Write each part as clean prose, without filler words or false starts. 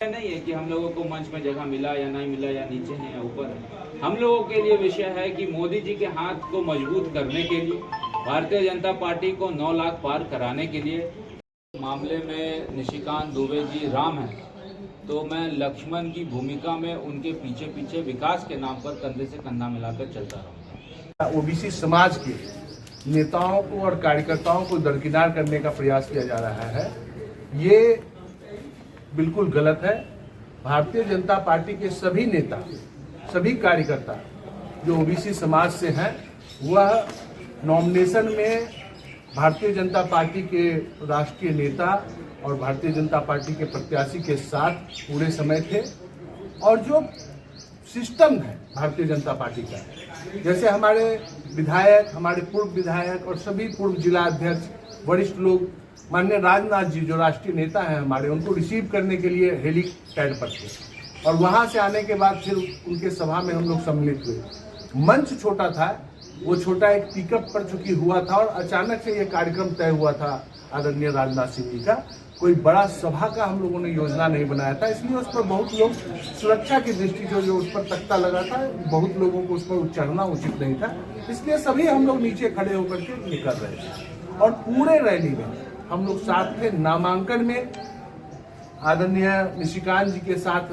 नहीं है कि हम लोगों को मंच में जगह मिला या नहीं मिला या नीचे है या ऊपर है। हम लोगों के लिए विषय है कि मोदी जी के हाथ को मजबूत करने के लिए, भारतीय जनता पार्टी को 9 लाख पार कराने के लिए। मामले में निशिकांत दुबे जी राम है, तो मैं लक्ष्मण की भूमिका में उनके पीछे पीछे विकास के नाम पर कंधे से कंधा मिलाकर चलता रहूंगा। ओबीसी समाज के नेताओं को और कार्यकर्ताओं को दरकिनार करने का प्रयास किया जा रहा है, ये बिल्कुल गलत है। भारतीय जनता पार्टी के सभी नेता, सभी कार्यकर्ता जो ओबीसी समाज से हैं, वह नॉमिनेशन में भारतीय जनता पार्टी के राष्ट्रीय नेता और भारतीय जनता पार्टी के प्रत्याशी के साथ पूरे समय थे। और जो सिस्टम है भारतीय जनता पार्टी का, जैसे हमारे विधायक, हमारे पूर्व विधायक और सभी पूर्व जिला अध्यक्ष, वरिष्ठ लोग, माननीय राजनाथ जी जो राष्ट्रीय नेता हैं हमारे, उनको रिसीव करने के लिए हेलीपैड पर थे और वहां से आने के बाद फिर उनके सभा में हम लोग सम्मिलित हुए। मंच छोटा था, वो छोटा एक पिकअप पर चूंकि हुआ था और अचानक से ये कार्यक्रम तय हुआ था आदरणीय राजनाथ सिंह जी का। कोई बड़ा सभा का हम लोगों ने योजना नहीं बनाया था, इसलिए उस पर बहुत लोग सुरक्षा की दृष्टि जो उस पर तख्ता लगा था, बहुत लोगों को उस पर चढ़ना उचित नहीं था, इसलिए सभी हम लोग नीचे खड़े होकर के निकल रहे थे। और पूरे रैली में हम लोग साथ थे। नामांकन में आदरणीय निशिकांत जी के साथ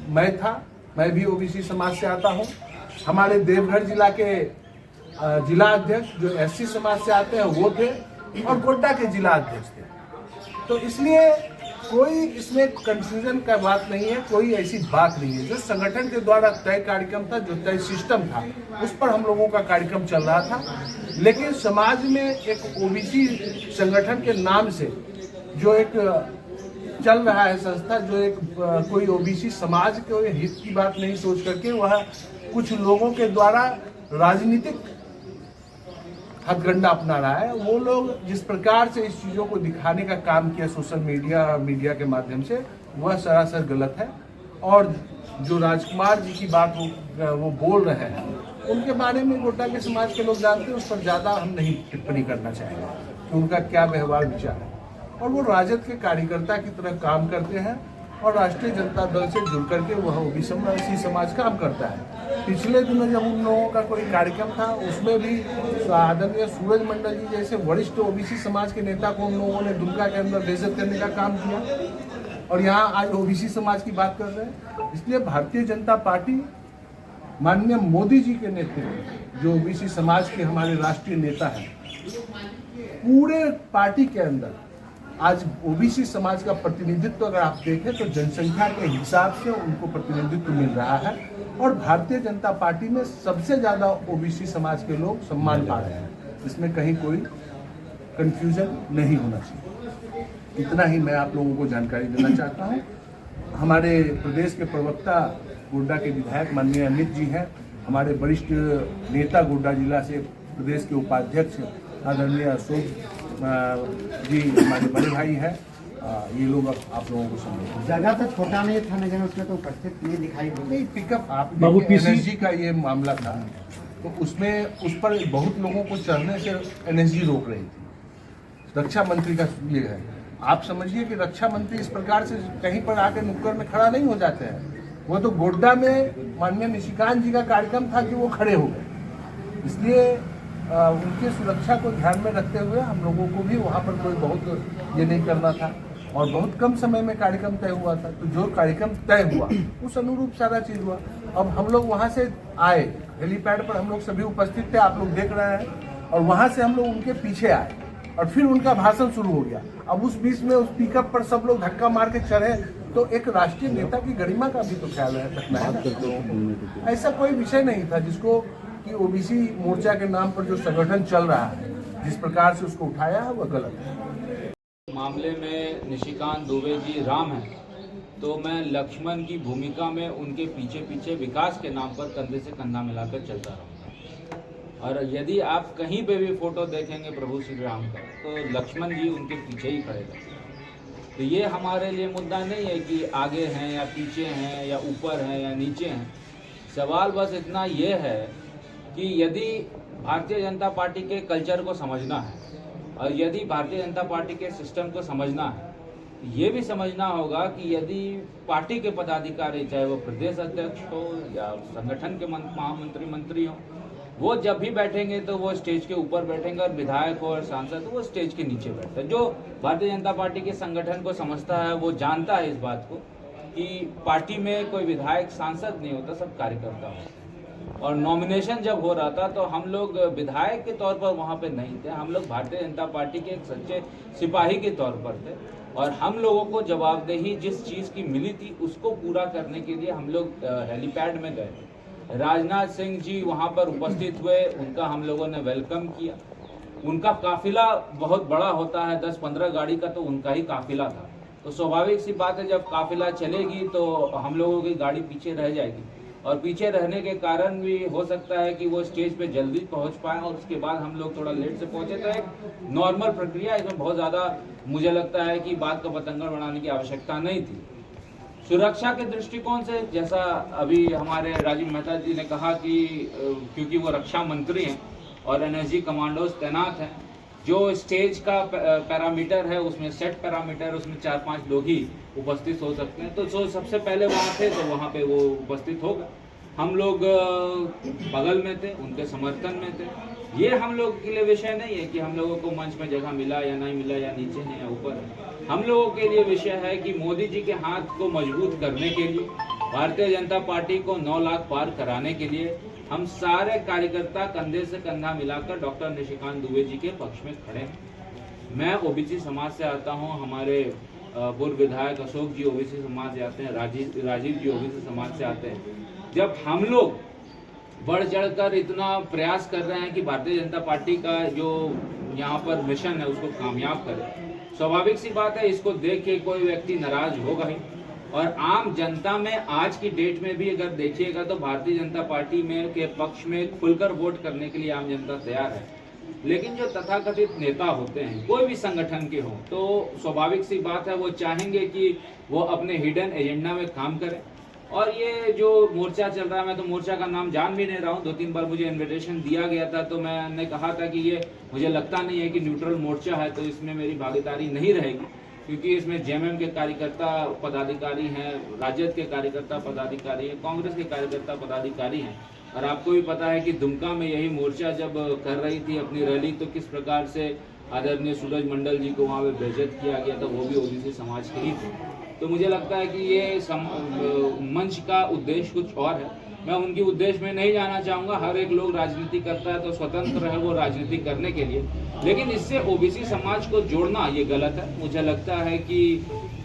मैं था, मैं भी ओबीसी समाज से आता हूं। हमारे देवघर जिला के जिला अध्यक्ष जो एससी समाज से आते हैं वो थे और गोड्डा के जिला अध्यक्ष थे। तो इसलिए कोई इसमें कंफ्यूजन का बात नहीं है, कोई ऐसी बात नहीं है। जो संगठन के द्वारा तय कार्यक्रम था, जो तय सिस्टम था, उस पर हम लोगों का कार्यक्रम चल रहा था। लेकिन समाज में एक ओबीसी संगठन के नाम से जो एक चल रहा है संस्था, जो एक कोई ओबीसी समाज के हित की बात नहीं सोच करके वह कुछ लोगों के द्वारा राजनीतिक हथकंडा अपना रहा है। वो लोग जिस प्रकार से इस चीजों को दिखाने का काम किया सोशल मीडिया के माध्यम से, वह सरासर गलत है। और जो राजकुमार जी की बात वो बोल रहे हैं, उनके बारे में गोड्डा के समाज के लोग जानते हैं, उस पर ज्यादा हम नहीं टिप्पणी करना चाहेंगे कि उनका क्या व्यवहार विचार है। और वो राजद के कार्यकर्ता की तरह काम करते हैं और राष्ट्रीय जनता दल से जुड़ करके वह ओबीसी समाज काम करता है। पिछले दिनों जब उन लोगों का कोई कार्यक्रम था, उसमें भी आदरणीय सूरज मंडल जी जैसे वरिष्ठ ओबीसी समाज के नेता को उन लोगों ने दुमका के अंदर बेइज्जत करने का काम किया और यहाँ आज ओबीसी समाज की बात कर रहे हैं। इसलिए भारतीय जनता पार्टी माननीय मोदी जी के नेतृत्व, जो ओबीसी समाज के हमारे राष्ट्रीय नेता हैं, पूरे पार्टी के अंदर आज ओबीसी समाज का प्रतिनिधित्व अगर आप देखें तो जनसंख्या के हिसाब से उनको प्रतिनिधित्व मिल रहा है। और भारतीय जनता पार्टी में सबसे ज्यादा ओबीसी समाज के लोग सम्मान पा रहे हैं, इसमें कहीं कोई कंफ्यूजन नहीं होना चाहिए। इतना ही मैं आप लोगों को जानकारी देना चाहता हूँ। हमारे प्रदेश के प्रवक्ता गोड्डा के विधायक माननीय अमित जी हैं, हमारे वरिष्ठ नेता गोड्डा जिला से प्रदेश के उपाध्यक्ष आदरणीय अशोक जी हमारे बड़े भाई हैं। ये लोग आप लोगों को समझे। जगह तो छोटा नहीं था, लेकिन उसमें तो उपस्थित नहीं दिखाई नहीं। पिकअप आप एनएसजी का ये मामला था, तो उसमें उस पर बहुत लोगों को चढ़ने से एनएसजी रोक रही थी। रक्षा मंत्री का ये है, आप समझिए कि रक्षा मंत्री इस प्रकार से कहीं पर आके नुक्कड़ में खड़ा नहीं हो जाते हैं। वो तो गोड्डा में माननीय निशिकांत जी का कार्यक्रम था कि वो खड़े हो गए। इसलिए उनकी सुरक्षा को ध्यान में रखते हुए हम लोगों को भी वहाँ पर कोई बहुत ये नहीं करना था और बहुत कम समय में कार्यक्रम तय हुआ था। तो जो कार्यक्रम तय हुआ उस अनुरूप सारा चीज हुआ। अब हम लोग वहाँ से आए, हेलीपैड पर हम लोग सभी उपस्थित थे, आप लोग देख रहे हैं, और वहाँ से हम लोग उनके पीछे आए और फिर उनका भाषण शुरू हो गया। अब उस बीच में उस पिकअप पर सब लोग धक्का मार के चढ़े, तो एक राष्ट्रीय नेता की गरिमा का भी तो ख्याल रखना है। ऐसा कोई विषय नहीं था जिसको कि ओबीसी मोर्चा के नाम पर जो संगठन चल रहा है, जिस प्रकार से उसको उठाया है, वह गलत है। मामले में निशिकांत दुबे जी राम है, तो मैं लक्ष्मण की भूमिका में उनके पीछे पीछे विकास के नाम पर कंधे से कंधा मिलाकर चलता रहूंगा। और यदि आप कहीं पे भी फोटो देखेंगे प्रभु श्री राम का, तो लक्ष्मण जी उनके पीछे ही खड़े रहते। तो ये हमारे लिए मुद्दा नहीं है कि आगे हैं या पीछे हैं या ऊपर हैं या नीचे हैं। सवाल बस इतना ये है कि यदि भारतीय जनता पार्टी के कल्चर को समझना है और यदि भारतीय जनता पार्टी के सिस्टम को समझना है, ये भी समझना होगा कि यदि पार्टी के पदाधिकारी, चाहे वो प्रदेश अध्यक्ष हो या संगठन के महामंत्री मंत्री हो, वो जब भी बैठेंगे तो वो स्टेज के ऊपर बैठेंगे और विधायक हो और सांसद वो स्टेज के नीचे बैठते हैं। जो भारतीय जनता पार्टी के संगठन को समझता है वो जानता है इस बात को कि पार्टी में कोई विधायक सांसद नहीं होता, सब कार्यकर्ता होता। और नॉमिनेशन जब हो रहा था तो हम लोग विधायक के तौर पर वहाँ पे नहीं थे, हम लोग भारतीय जनता पार्टी के एक सच्चे सिपाही के तौर पर थे और हम लोगों को जवाबदेही जिस चीज़ की मिली थी उसको पूरा करने के लिए हम लोग हेलीपैड में गए थे। राजनाथ सिंह जी वहाँ पर उपस्थित हुए, उनका हम लोगों ने वेलकम किया। उनका काफिला बहुत बड़ा होता है, 10-15 गाड़ी का, तो उनका ही काफिला था। तो स्वाभाविक सी बात है जब काफिला चलेगी तो हम लोगों की गाड़ी पीछे रह जाएगी और पीछे रहने के कारण भी हो सकता है कि वो स्टेज पे जल्दी पहुंच पाए और उसके बाद हम लोग थोड़ा लेट से पहुंचे। तो एक नॉर्मल प्रक्रिया, इसमें बहुत ज़्यादा मुझे लगता है कि बात का बतंगड़ बनाने की आवश्यकता नहीं थी। सुरक्षा के दृष्टिकोण से जैसा अभी हमारे राजीव मेहता जी ने कहा कि क्योंकि वो रक्षा मंत्री हैं और एनएसजी कमांडोज तैनात हैं, जो स्टेज का पैरामीटर है उसमें सेट पैरामीटर, उसमें 4-5 लोग ही उपस्थित हो सकते हैं। तो जो सबसे पहले वहाँ थे तो वहाँ पे वो उपस्थित हो गए। हम लोग बगल में थे, उनके समर्थन में थे। ये हम लोग के लिए विषय नहीं है कि हम लोगों को मंच में जगह मिला या नहीं मिला, या नीचे है या ऊपर है। हम लोगों के लिए विषय है कि मोदी जी के हाथ को मजबूत करने के लिए, भारतीय जनता पार्टी को 9 लाख पार कराने के लिए हम सारे कार्यकर्ता कंधे से कंधा मिलाकर डॉक्टर निशिकांत दुबे जी के पक्ष में खड़े हैं। मैं ओबीसी समाज से आता हूं, हमारे पूर्व विधायक अशोक जी ओबीसी समाज से आते हैं, राजीव जी ओबीसी समाज से आते हैं। जब हम लोग बढ़ चढ़कर इतना प्रयास कर रहे हैं कि भारतीय जनता पार्टी का जो यहाँ पर मिशन है उसको कामयाब करें, स्वाभाविक सी बात है इसको देख के कोई व्यक्ति नाराज होगा ही। और आम जनता में आज की डेट में भी अगर देखिएगा तो भारतीय जनता पार्टी में के पक्ष में खुलकर वोट करने के लिए आम जनता तैयार है। लेकिन जो तथाकथित नेता होते हैं कोई भी संगठन के हों, तो स्वाभाविक सी बात है वो चाहेंगे कि वो अपने हिडन एजेंडा में काम करें। और ये जो मोर्चा चल रहा है, मैं तो मोर्चा का नाम जान भी नहीं रहा हूँ। 2-3 बार मुझे इन्विटेशन दिया गया था तो मैंने कहा था कि ये मुझे लगता नहीं है कि न्यूट्रल मोर्चा है, तो इसमें मेरी भागीदारी नहीं रहेगी, क्योंकि इसमें जेएमएम के कार्यकर्ता पदाधिकारी हैं, राजद के कार्यकर्ता पदाधिकारी हैं, कांग्रेस के कार्यकर्ता पदाधिकारी हैं। और आपको भी पता है कि दुमका में यही मोर्चा जब कर रही थी अपनी रैली तो किस प्रकार से आदरणीय सूरज मंडल जी को वहाँ पे बेइज्जत किया गया था, वो भी ओबीसी समाज के ही थे। तो मुझे लगता है कि ये मंच का उद्देश्य कुछ और है। मैं उनकी उद्देश्य में नहीं जाना चाहूँगा। हर एक लोग राजनीति करता है तो स्वतंत्र है वो राजनीति करने के लिए, लेकिन इससे ओबीसी समाज को जोड़ना ये गलत है। मुझे लगता है कि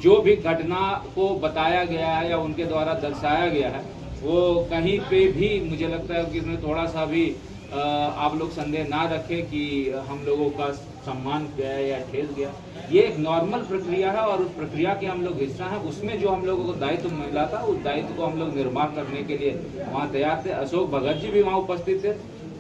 जो भी घटना को बताया गया है या उनके द्वारा दर्शाया गया है वो कहीं पे भी मुझे लगता है कि इसमें थोड़ा सा भी आप लोग संदेह ना रखें कि हम लोगों का सम्मान गया या ठेस गया। ये एक नॉर्मल प्रक्रिया है और उस प्रक्रिया के हम लोग हिस्सा हैं। उसमें जो हम लोगों को दायित्व मिला था उस दायित्व को हम लोग निर्वाह करने के लिए वहाँ तैयार थे। अशोक भगत जी भी वहाँ उपस्थित थे,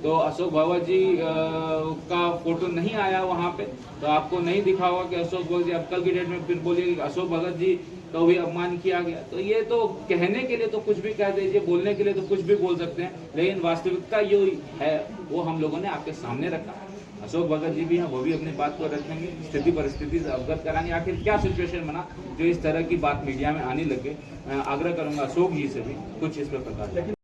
तो अशोक भगत जी का फोटो नहीं आया वहाँ पे, तो आपको नहीं दिखा होगा कि अशोक भगत जी, अब कल की डेट में फिर बोलिए कि अशोक भगत जी का भी अपमान किया गया। तो ये तो कहने के लिए तो कुछ भी कह दीजिए, बोलने के लिए तो कुछ भी बोल सकते हैं, लेकिन वास्तविकता जो है वो हम लोगों ने आपके सामने रखा। अशोक भगत जी भी हैं, वो भी अपनी बात को रखेंगे, स्थिति परिस्थिति से अवगत कराएंगे आखिर क्या सिचुएशन बना जो इस तरह की बात मीडिया में आने लगे। मैं आग्रह करूंगा अशोक जी से भी कुछ इस पर प्रकाश।